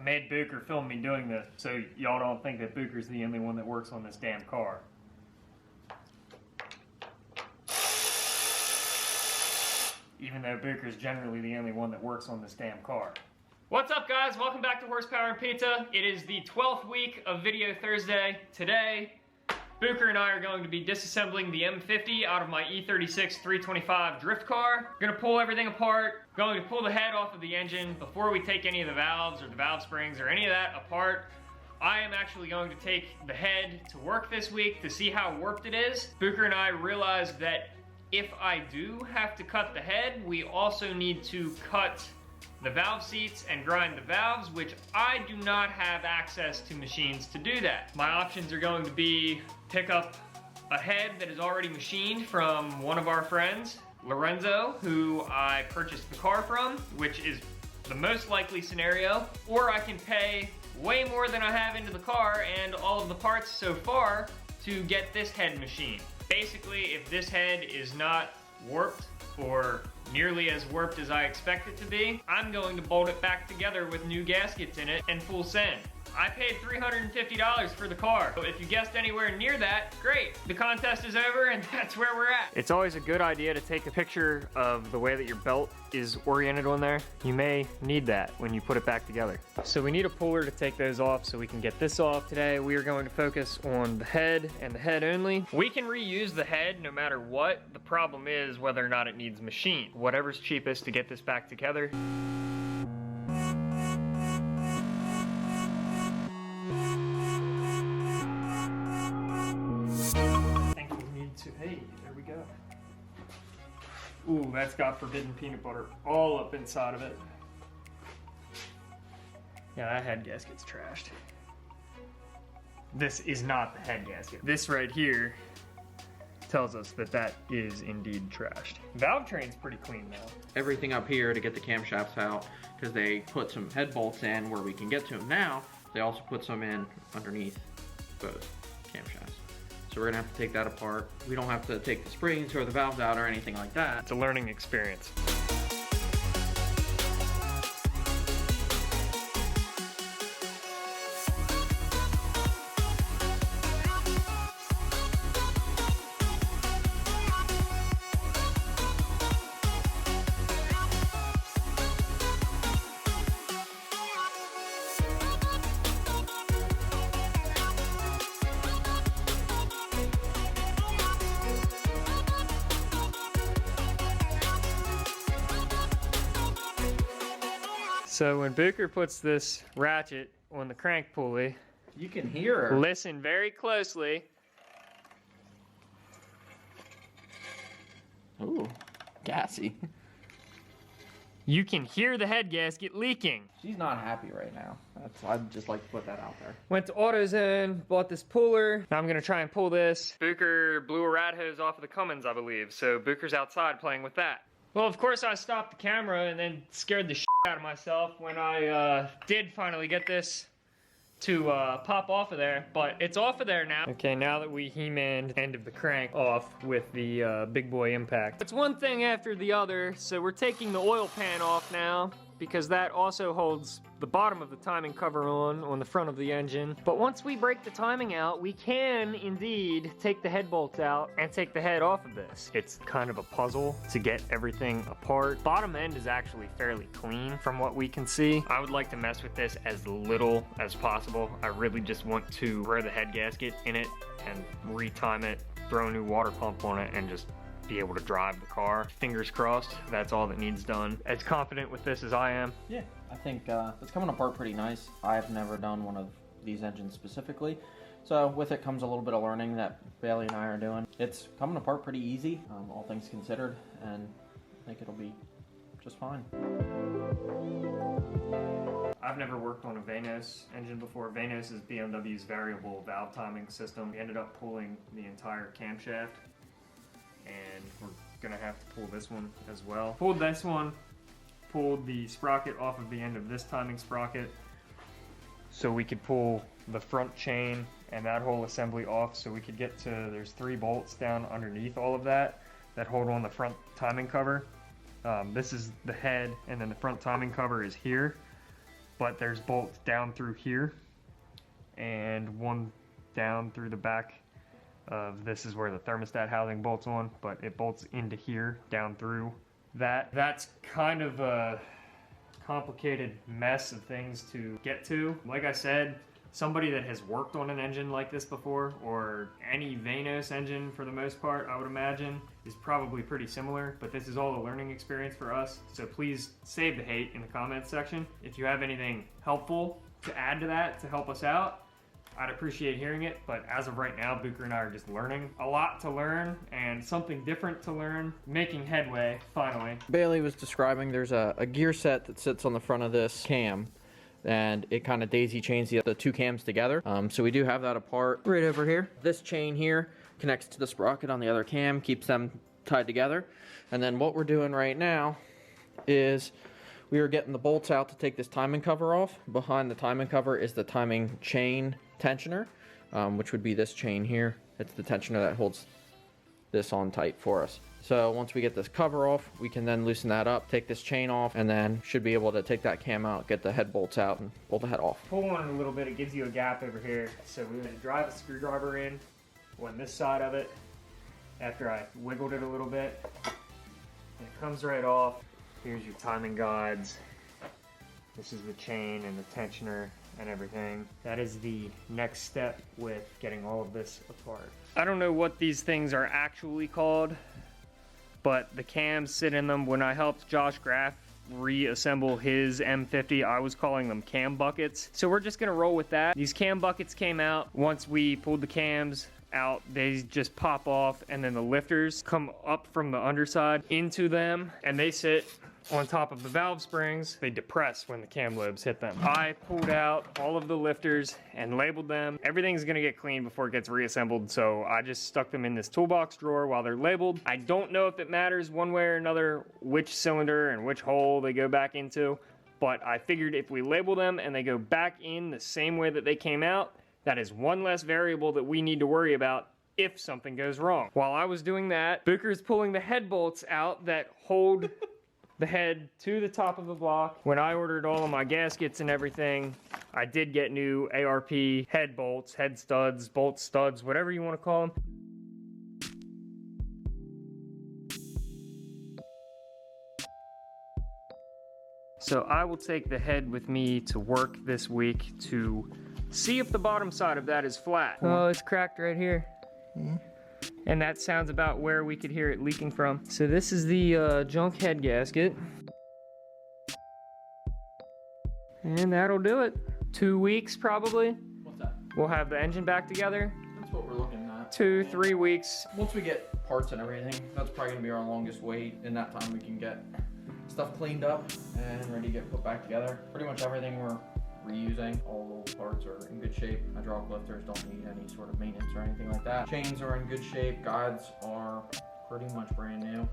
made Booker film me doing this, so y'all don't think that Booker's the only one that works on this damn car. Even though Booker's generally the only one that works on this damn car. What's up, guys? Welcome back to Horsepower and Pizza. It is the 12th week of Video Thursday. Today, Booker and I are going to be disassembling the M50 out of my E36 325 drift car. We're gonna pull everything apart. Going to pull the head off of the engine before we take any of the valves or the valve springs or any of that apart. I am actually going to take the head to work this week to see how warped it is. Booker and I realized that if I do have to cut the head, we also need to cut the valve seats and grind the valves, which I do not have access to machines to do that. My options are going to be pick up a head that is already machined from one of our friends, Lorenzo, who I purchased the car from, which is the most likely scenario, or I can pay way more than I have into the car and all of the parts so far to get this head machined. Basically, if this head is not warped or nearly as warped as I expect it to be, I'm going to bolt it back together with new gaskets in it and full send. I paid $350 for the car. So if you guessed anywhere near that, great. The contest is over and that's where we're at. It's always a good idea to take a picture of the way that your belt is oriented on there. You may need that when you put it back together. So we need a puller to take those off so we can get this off. Today we are going to focus on the head and the head only. We can reuse the head no matter what. The problem is whether or not it needs machined. Whatever's cheapest to get this back together. Hey, there we go. Ooh, that's got forbidden peanut butter all up inside of it. Yeah, that head gasket's trashed. This is not the head gasket. This right here tells us that that is indeed trashed. Valve train's pretty clean though. Everything up here to get the camshafts out, because they put some head bolts in where we can get to them now. They also put some in underneath those camshafts. So we're gonna have to take that apart. We don't have to take the springs or the valves out or anything like that. It's a learning experience. So when Booker puts this ratchet on the crank pulley, you can hear her. Listen very closely. Ooh, gassy. You can hear the head gasket leaking. She's not happy right now. I'd just like to put that out there. Went to AutoZone, bought this puller. Now I'm gonna try and pull this. Booker blew a rat hose off of the Cummins, I believe. So Booker's outside playing with that. Well, of course I stopped the camera and then scared the shit out of myself when I did finally get this to pop off of there, but it's off of there now. Okay, now that we He-Maned end of the crank off with the big boy impact. It's one thing after the other, so we're taking the oil pan off now because that also holds the bottom of the timing cover on the front of the engine. But once we break the timing out, we can indeed take the head bolts out and take the head off of this. It's kind of a puzzle to get everything apart. Bottom end is actually fairly clean from what we can see. I would like to mess with this as little as possible. I really just want to wear the head gasket in it and retime it, throw a new water pump on it, and just be able to drive the car. Fingers crossed, that's all that needs done. As confident with this as I am. Yeah, I think it's coming apart pretty nice. I've never done one of these engines specifically, so with it comes a little bit of learning that Bailey and I are doing. It's coming apart pretty easy, all things considered, and I think it'll be just fine. I've never worked on a Vanos engine before. Vanos is BMW's variable valve timing system. We ended up pulling the entire camshaft, and we're gonna have to pull this one as well. Pulled this one, pulled the sprocket off of the end of this timing sprocket so we could pull the front chain and that whole assembly off so we could get to, there's 3 bolts down underneath all of that hold on the front timing cover. This is the head, and then the front timing cover is here. but there's bolts down through here and one down through the back of this is where the thermostat housing bolts on, but it bolts into here down through that. That's kind of a complicated mess of things to get to. Like I said, somebody that has worked on an engine like this before, or any Vanos engine for the most part, I would imagine, is probably pretty similar, but this is all a learning experience for us. So please save the hate in the comments section. If you have anything helpful to add to that to help us out, I'd appreciate hearing it, but as of right now, Booker and I are just learning. A lot to learn and something different to learn. Making headway, finally. Bailey was describing there's a gear set that sits on the front of this cam, and it kind of daisy chains the two cams together. So we do have that apart right over here. This chain here connects to the sprocket on the other cam, keeps them tied together. And then what we're doing right now is we are getting the bolts out to take this timing cover off. Behind the timing cover is the timing chain tensioner, which would be this chain here. It's the tensioner that holds this on tight for us. So once we get this cover off, we can then loosen that up, take this chain off, and then should be able to take that cam out, get the head bolts out, and pull the head off. Pull on it a little bit, it gives you a gap over here. So we're going to drive a screwdriver in on this side of it after I wiggled it a little bit. And it comes right off. Here's your timing guides. This is the chain and the tensioner and everything. That is the next step with getting all of this apart. I don't know what these things are actually called, but the cams sit in them. When I helped Josh Graff reassemble his M50, I was calling them cam buckets. So we're just gonna roll with that. These cam buckets came out. Once we pulled the cams out, they just pop off, and then the lifters come up from the underside into them, and they sit on top of the valve springs. They depress when the cam lobes hit them. I pulled out all of the lifters and labeled them. Everything's gonna get cleaned before it gets reassembled, so I just stuck them in this toolbox drawer while they're labeled. I don't know if it matters one way or another which cylinder and which hole they go back into, but I figured if we label them and they go back in the same way that they came out, that is one less variable that we need to worry about if something goes wrong. While I was doing that, Booker's pulling the head bolts out that hold the head to the top of the block. When I ordered all of my gaskets and everything, I did get new ARP head bolts, head studs, bolt studs, whatever you want to call them. So I will take the head with me to work this week to see if the bottom side of that is flat. Oh, it's cracked right here. Yeah. And that sounds about where we could hear it leaking from. So this is the junk head gasket. And that'll do it. 2 weeks probably. What's that? We'll have the engine back together. That's what we're looking at. 2-3 weeks. Once we get parts and everything, that's probably gonna be our longest wait. In that time we can get stuff cleaned up and ready to get put back together. Pretty much everything we're reusing. All the parts are in good shape. Hydraulic lifters don't need any sort of maintenance or anything like that. Chains are in good shape. Guides are pretty much brand new.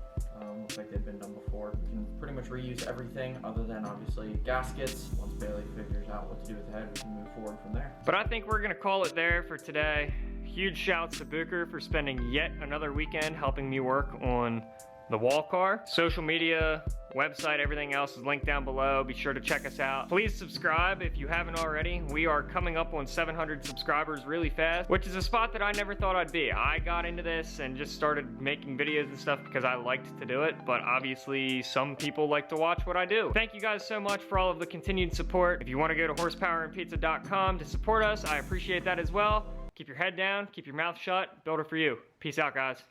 Looks like they've been done before. We can pretty much reuse everything other than obviously gaskets. Once Bailey figures out what to do with the head, we can move forward from there. But I think we're gonna call it there for today. Huge shouts to Booker for spending yet another weekend helping me work on the wall car. Social media, website, everything else is linked down below. Be sure to check us out. Please subscribe if you haven't already. We are coming up on 700 subscribers really fast, which is a spot that I never thought I'd be. I got into this and just started making videos and stuff because I liked to do it, but obviously some people like to watch what I do. Thank you guys so much for all of the continued support. If you want to go to horsepowerandpizza.com to support us, I appreciate that as well. Keep your head down, keep your mouth shut, builder for you. Peace out, guys.